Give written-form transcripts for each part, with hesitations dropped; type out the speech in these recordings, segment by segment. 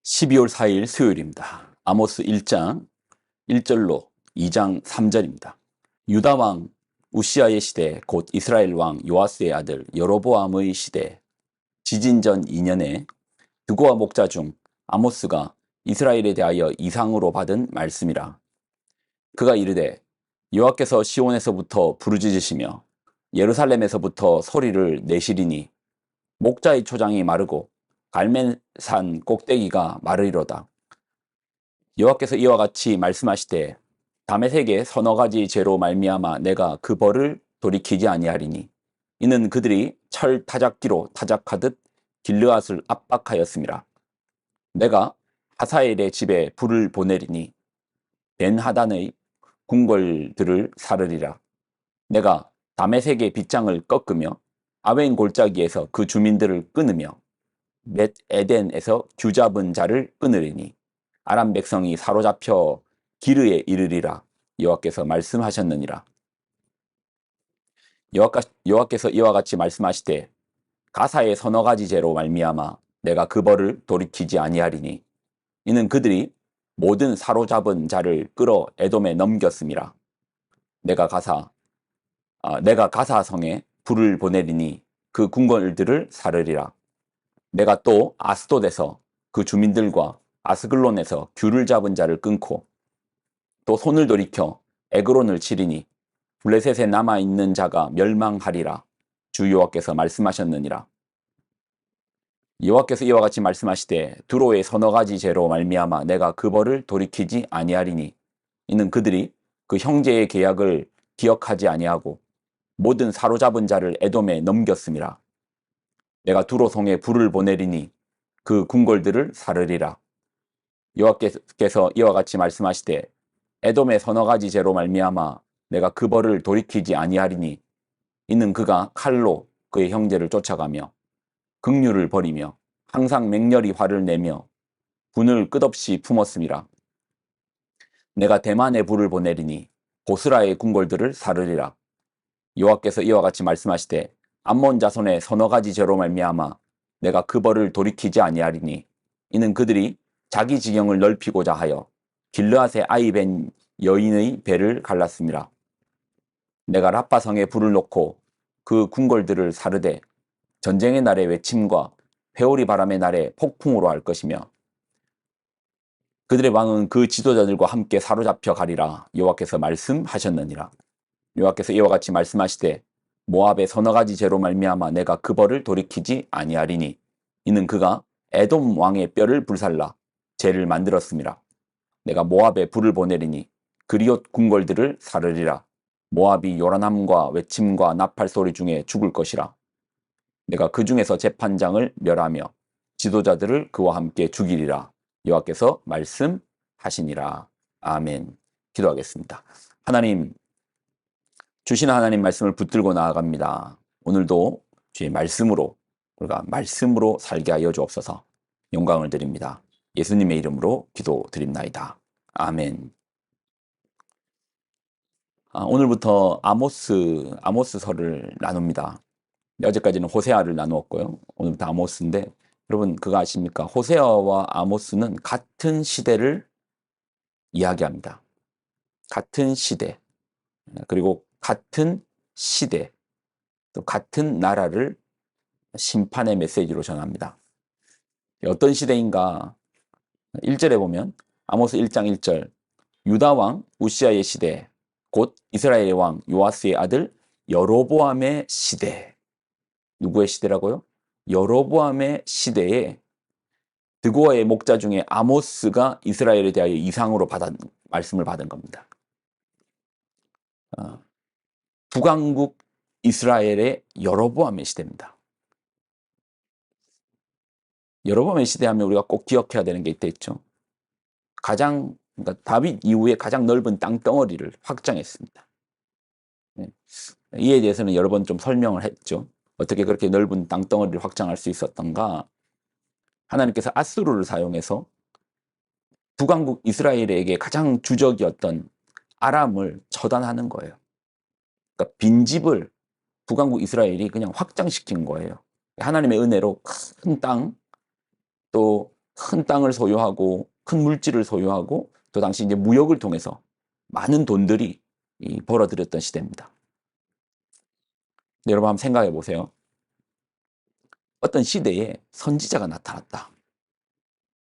12월 4일 수요일입니다. 아모스 1장 1절로 2장 3절입니다. 유다 왕 우시아의 시대, 곧 이스라엘 왕 요아스의 아들 여로보암의 시대, 지진전 2년에 드고와 목자 중 아모스가 이스라엘에 대하여 이상으로 받은 말씀이라. 그가 이르되 여호와께서 시온에서부터 부르짖으시며 예루살렘에서부터 소리를 내시리니 목자의 초장이 마르고 갈멜산 꼭대기가 마르리로다. 여호와께서 이와 같이 말씀하시되 다메섹의 서너 가지 죄로 말미암아 내가 그 벌을 돌이키지 아니하리니 이는 그들이 철 타작기로 타작하듯 길르앗을 압박하였음이라. 내가 하사엘의 집에 불을 보내리니 벤하단의 궁궐들을 사르리라. 내가 다메섹의 빗장을 꺾으며 아웬 골짜기에서 그 주민들을 끊으며 벳 에덴에서 규잡은 자를 끊으리니 아람 백성이 사로잡혀 기르에 이르리라. 여호와께서 말씀하셨느니라. 여호와께서 이와 같이 말씀하시되 가사의 서너 가지 죄로 말미암아 내가 그 벌을 돌이키지 아니하리니 이는 그들이 모든 사로잡은 자를 끌어 에돔에 넘겼음이라. 내가 가사성에 불을 보내리니 그 궁궐들을 사르리라. 내가 또 아스돗에서 그 주민들과 아스글론에서 귤을 잡은 자를 끊고 또 손을 돌이켜 에그론을 치리니 블레셋에 남아있는 자가 멸망하리라. 주 여호와께서 말씀하셨느니라. 여호와께서 이와 같이 말씀하시되 두로의 서너 가지 죄로 말미암아 내가 그 벌을 돌이키지 아니하리니 이는 그들이 그 형제의 계약을 기억하지 아니하고 모든 사로잡은 자를 에돔에 넘겼음이라. 내가 두로 성에 불을 보내리니 그 궁궐들을 사르리라. 여호와께서 이와 같이 말씀하시되 에돔의 서너 가지 죄로 말미암아 내가 그 벌을 돌이키지 아니하리니 이는 그가 칼로 그의 형제를 쫓아가며 긍휼을 버리며 항상 맹렬히 화를 내며 분을 끝없이 품었음이라. 내가 대만에 불을 보내리니 보스라의 궁궐들을 사르리라. 여호와께서 이와 같이 말씀하시되 암몬 자손의 서너 가지 죄로 말미암아 내가 그 벌을 돌이키지 아니하리니 이는 그들이 자기 지경을 넓히고자 하여 길르앗의 아이벤 여인의 배를 갈랐음이라. 내가 라빠성에 불을 놓고 그 궁궐들을 사르되 전쟁의 날의 외침과 회오리 바람의 날에 폭풍으로 할 것이며 그들의 왕은 그 지도자들과 함께 사로잡혀 가리라. 여호와께서 말씀하셨느니라. 여호와께서 이와 같이 말씀하시되 모압의 서너 가지 죄로 말미암아 내가 그 벌을 돌이키지 아니하리니 이는 그가 에돔 왕의 뼈를 불살라 죄를 만들었음이라. 내가 모압에 불을 보내리니 그리옷 궁궐들을 사르리라. 모압이 요란함과 외침과 나팔 소리 중에 죽을 것이라. 내가 그 중에서 재판장을 멸하며 지도자들을 그와 함께 죽이리라. 여호와께서 말씀하시니라. 아멘. 기도하겠습니다. 하나님, 주신 하나님 말씀을 붙들고 나아갑니다. 오늘도 주의 말씀으로 우리가 말씀으로 살게 하여 주옵소서. 영광을 드립니다. 예수님의 이름으로 기도드립나이다. 아멘. 오늘부터 아모스서를 나눕니다. 어제까지는 호세아를 나누었고요. 오늘부터 아모스인데 여러분 그거 아십니까? 호세아와 아모스는 같은 시대를 이야기합니다. 같은 시대, 그리고 같은 시대, 또 같은 나라를 심판의 메시지로 전합니다. 어떤 시대인가? 1절에 보면 아모스 1장 1절 유다 왕 우시아의 시대, 곧 이스라엘의 왕 요아스의 아들 여로보암의 시대. 누구의 시대라고요? 여로보암의 시대에 드고아의 목자 중에 아모스가 이스라엘에 대하여 이상으로 말씀을 받은 겁니다. 북왕국 이스라엘의 여로보암의 시대입니다. 여로보암의 시대하면 우리가 꼭 기억해야 되는 게 있죠. 그러니까 다윗 이후에 가장 넓은 땅덩어리를 확장했습니다. 이에 대해서는 여러 번 좀 설명을 했죠. 어떻게 그렇게 넓은 땅덩어리를 확장할 수 있었던가? 하나님께서 아수르를 사용해서 북왕국 이스라엘에게 가장 주적이었던 아람을 처단하는 거예요. 그러니까 빈집을 북왕국 이스라엘이 그냥 확장시킨 거예요. 하나님의 은혜로 큰 땅, 또 큰 땅을 소유하고 큰 물질을 소유하고 또 당시 이제 무역을 통해서 많은 돈들이 벌어들였던 시대입니다. 여러분 한번 생각해 보세요. 어떤 시대에 선지자가 나타났다.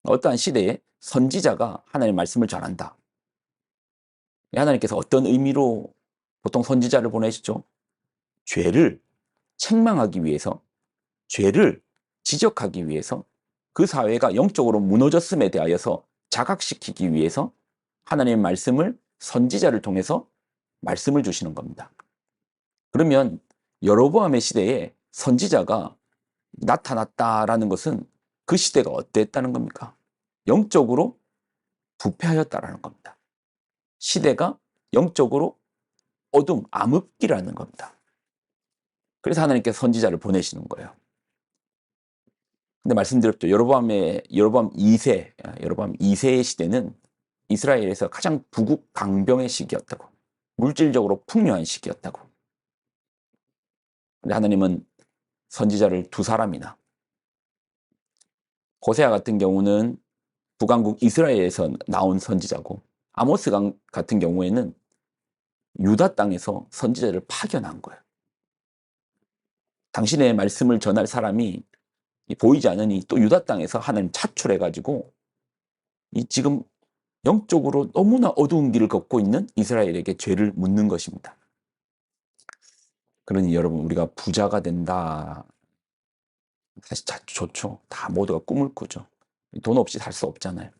어떠한 시대에 선지자가 하나님의 말씀을 전한다. 하나님께서 어떤 의미로 보통 선지자를 보내시죠? 죄를 책망하기 위해서, 죄를 지적하기 위해서, 그 사회가 영적으로 무너졌음에 대하여서 자각시키기 위해서 하나님의 말씀을 선지자를 통해서 말씀을 주시는 겁니다. 그러면 여로보암의 시대에 선지자가 나타났다라는 것은 그 시대가 어땠다는 겁니까? 영적으로 부패하였다라는 겁니다. 시대가 영적으로 암흑기라는 겁니다. 그래서 하나님께서 선지자를 보내시는 거예요. 근데 말씀드렸죠. 여로보암 2세, 여로보암 2세의 시대는 이스라엘에서 가장 부국 강병의 시기였다고. 물질적으로 풍요한 시기였다고. 근데 하나님은 선지자를 2사람이나, 호세아 같은 경우는 북왕국 이스라엘에서 나온 선지자고, 아모스 같은 경우에는 유다 땅에서 선지자를 파견한 거예요. 당신의 말씀을 전할 사람이 보이지 않으니 또 유다 땅에서 하나님 차출해가지고 지금 영적으로 너무나 어두운 길을 걷고 있는 이스라엘에게 죄를 묻는 것입니다. 그러니 여러분, 우리가 부자가 된다, 사실 좋죠. 다 모두가 꿈을 꾸죠. 돈 없이 살 수 없잖아요.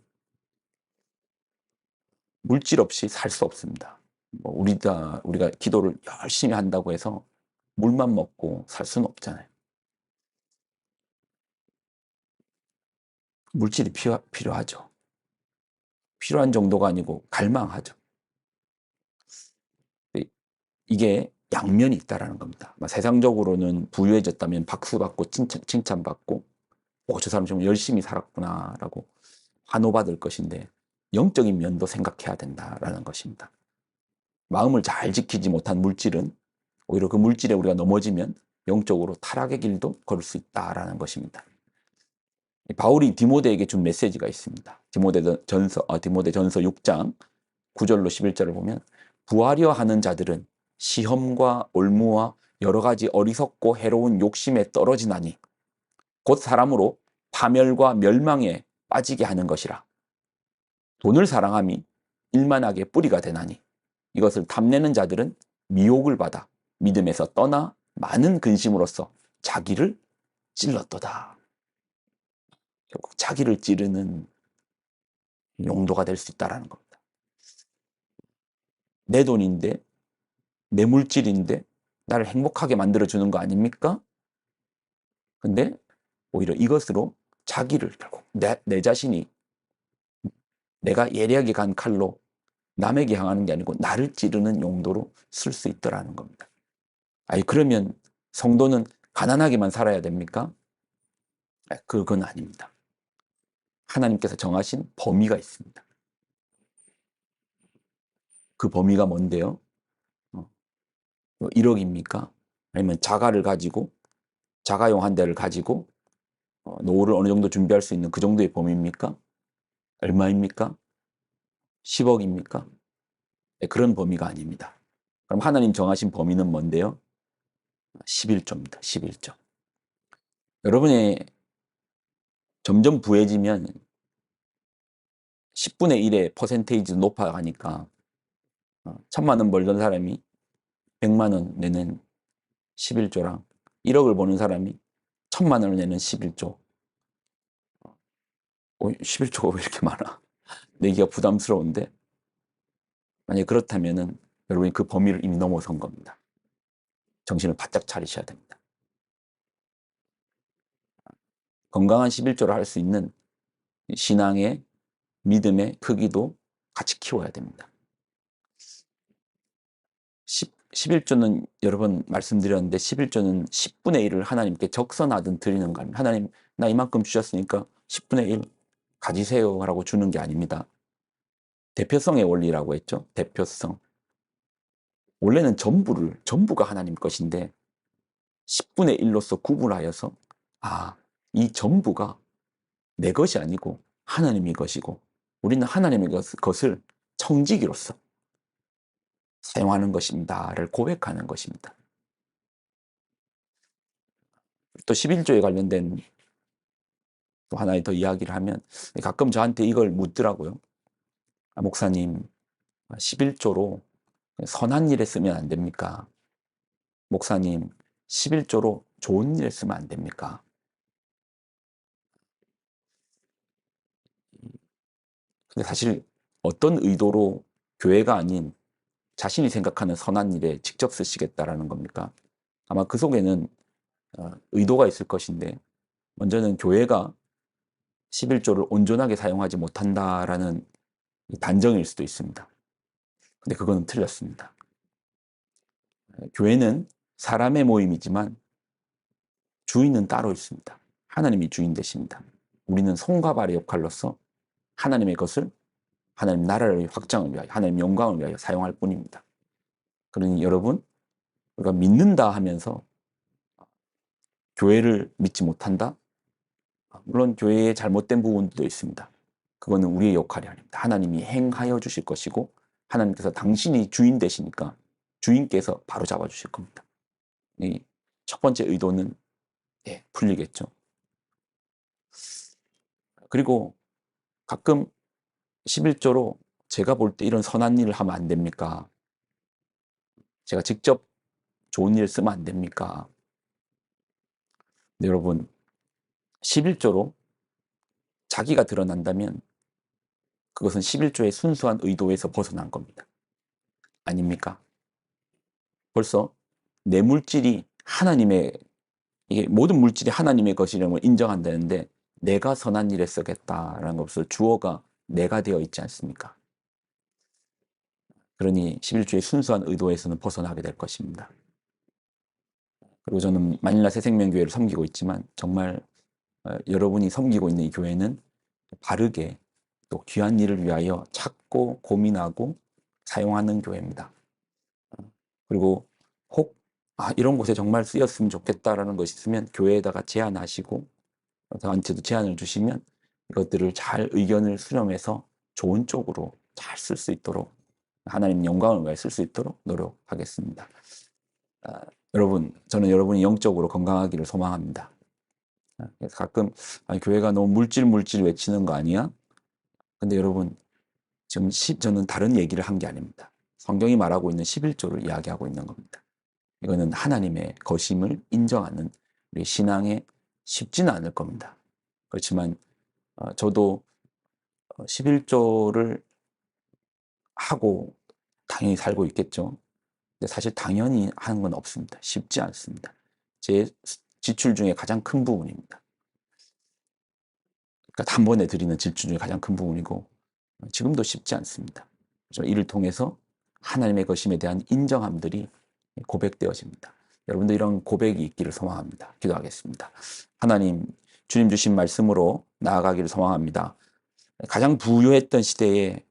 물질 없이 살 수 없습니다. 우리가 기도를 열심히 한다고 해서 물만 먹고 살 수는 없잖아요. 물질이 필요하죠. 필요한 정도가 아니고 갈망하죠. 이게 양면이 있다라는 겁니다. 세상적으로는 부유해졌다면 박수받고 칭찬받고 저 사람 좀 열심히 살았구나라고 환호받을 것인데, 영적인 면도 생각해야 된다라는 것입니다. 마음을 잘 지키지 못한 물질은 오히려 그 물질에 우리가 넘어지면 영적으로 타락의 길도 걸을 수 있다라는 것입니다. 바울이 디모데에게 준 메시지가 있습니다. 디모데전서 6장 9절로 11절을 보면, 부하려 하는 자들은 시험과 올무와 여러 가지 어리석고 해로운 욕심에 떨어지나니 곧 사람으로 파멸과 멸망에 빠지게 하는 것이라. 돈을 사랑함이 일만하게 뿌리가 되나니 이것을 탐내는 자들은 미혹을 받아 믿음에서 떠나 많은 근심으로써 자기를 찔렀도다. 결국 자기를 찌르는 용도가 될 수 있다는 겁니다. 내 돈인데, 내 물질인데 나를 행복하게 만들어주는 거 아닙니까? 근데 오히려 이것으로 자기를, 결국 내 자신이 내가 예리하게 간 칼로 남에게 향하는 게 아니고 나를 찌르는 용도로 쓸 수 있더라는 겁니다. 그러면 성도는 가난하게만 살아야 됩니까? 그건 아닙니다. 하나님께서 정하신 범위가 있습니다. 그 범위가 뭔데요? 1억입니까? 아니면 자가를 가지고, 자가용 한 대를 가지고 노후를 어느 정도 준비할 수 있는 그 정도의 범위입니까? 얼마입니까? 10억입니까? 그런 범위가 아닙니다. 그럼 하나님 정하신 범위는 뭔데요? 11조입니다. 11조. 여러분의 점점 부해지면 10분의 1의 퍼센테이지 높아가니까 1,000만 원 벌던 사람이 100만 원 내는 11조랑 1억을 버는 사람이 1,000만 원을 내는 11조. 11조가 왜 이렇게 많아? 내기가 부담스러운데, 만약에 그렇다면은 여러분이 그 범위를 이미 넘어선 겁니다. 정신을 바짝 차리셔야 됩니다. 건강한 11조를 할 수 있는 신앙의 믿음의 크기도 같이 키워야 됩니다. 11조는 여러 번 말씀드렸는데, 11조는 10분의 1을 하나님께 적선하듯 드리는 겁니다. 하나님, 나 이만큼 주셨으니까 10분의 1 가지세요 라고 주는 게 아닙니다. 대표성의 원리라고 했죠. 대표성. 원래는 전부가 하나님 것인데 10분의 1로서 구분하여서 이 전부가 내 것이 아니고 하나님의 것이고 우리는 하나님의 것을 청지기로서 사용하는 것입니다를 고백하는 것입니다. 또 11조에 관련된 또 하나의 더 이야기를 하면 가끔 저한테 이걸 묻더라고요. 목사님, 11조로 선한 일에 쓰면 안 됩니까? 목사님, 11조로 좋은 일에 쓰면 안 됩니까? 근데 사실 어떤 의도로 교회가 아닌 자신이 생각하는 선한 일에 직접 쓰시겠다라는 겁니까? 아마 그 속에는 의도가 있을 것인데 먼저는 교회가 11조를 온전하게 사용하지 못한다라는 단정일 수도 있습니다. 근데 그거는 틀렸습니다. 교회는 사람의 모임이지만 주인은 따로 있습니다. 하나님이 주인 되십니다. 우리는 손과 발의 역할로서 하나님의 것을 하나님 나라의 확장을 위하여 하나님 영광을 위하여 사용할 뿐입니다. 그러니 여러분, 우리가 믿는다 하면서 교회를 믿지 못한다? 물론 교회에 잘못된 부분도 있습니다. 그거는 우리의 역할이 아닙니다. 하나님이 행하여 주실 것이고 하나님께서 당신이 주인 되시니까 주인께서 바로 잡아 주실 겁니다. 이 첫 번째 의도는 풀리겠죠. 그리고 가끔 11조로 제가 볼 때 이런 선한 일을 하면 안 됩니까? 제가 직접 좋은 일 쓰면 안 됩니까? 근데 여러분, 11조로 자기가 드러난다면 그것은 11조의 순수한 의도에서 벗어난 겁니다. 아닙니까? 벌써 내 물질이 하나님의, 이게 모든 물질이 하나님의 것이라는 걸 인정한다는데 내가 선한 일에 쓰겠다라는 것으로 주어가 내가 되어 있지 않습니까? 그러니 11조의 순수한 의도에서는 벗어나게 될 것입니다. 그리고 저는 마닐라 새생명교회를 섬기고 있지만 정말 여러분이 섬기고 있는 이 교회는 바르게 또 귀한 일을 위하여 찾고 고민하고 사용하는 교회입니다. 그리고 혹 이런 곳에 정말 쓰였으면 좋겠다라는 것이 있으면 교회에다가 제안하시고 저한테도 제안을 주시면 이것들을 잘 의견을 수렴해서 좋은 쪽으로 잘 쓸 수 있도록 하나님 영광을 위해 쓸 수 있도록 노력하겠습니다. 여러분, 저는 여러분이 영적으로 건강하기를 소망합니다. 그래서 가끔 교회가 너무 물질 외치는 거 아니야? 근데 여러분, 지금 저는 다른 얘기를 한 게 아닙니다. 성경이 말하고 있는 11조를 이야기하고 있는 겁니다. 이거는 하나님의 거심을 인정하는 우리 신앙에 쉽지는 않을 겁니다. 그렇지만 저도 11조를 하고 당연히 살고 있겠죠. 근데 사실 당연히 하는 건 없습니다. 쉽지 않습니다. 제 지출 중에 가장 큰 부분입니다. 그러니까 단번에 드리는 지출 중에 가장 큰 부분이고 지금도 쉽지 않습니다. 그래서 이를 통해서 하나님의 것임에 대한 인정함들이 고백되어집니다. 여러분도 이런 고백이 있기를 소망합니다. 기도하겠습니다. 하나님, 주님 주신 말씀으로 나아가기를 소망합니다. 가장 부유했던 시대에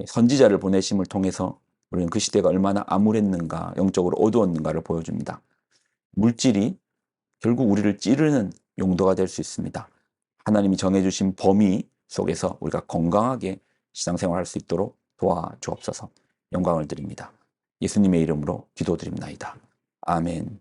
선지자를 보내심을 통해서 우리는 그 시대가 얼마나 암울했는가, 영적으로 어두웠는가를 보여줍니다. 물질이 결국 우리를 찌르는 용도가 될 수 있습니다. 하나님이 정해주신 범위 속에서 우리가 건강하게 신앙생활할 수 있도록 도와주옵소서. 영광을 드립니다. 예수님의 이름으로 기도드립나이다. 아멘.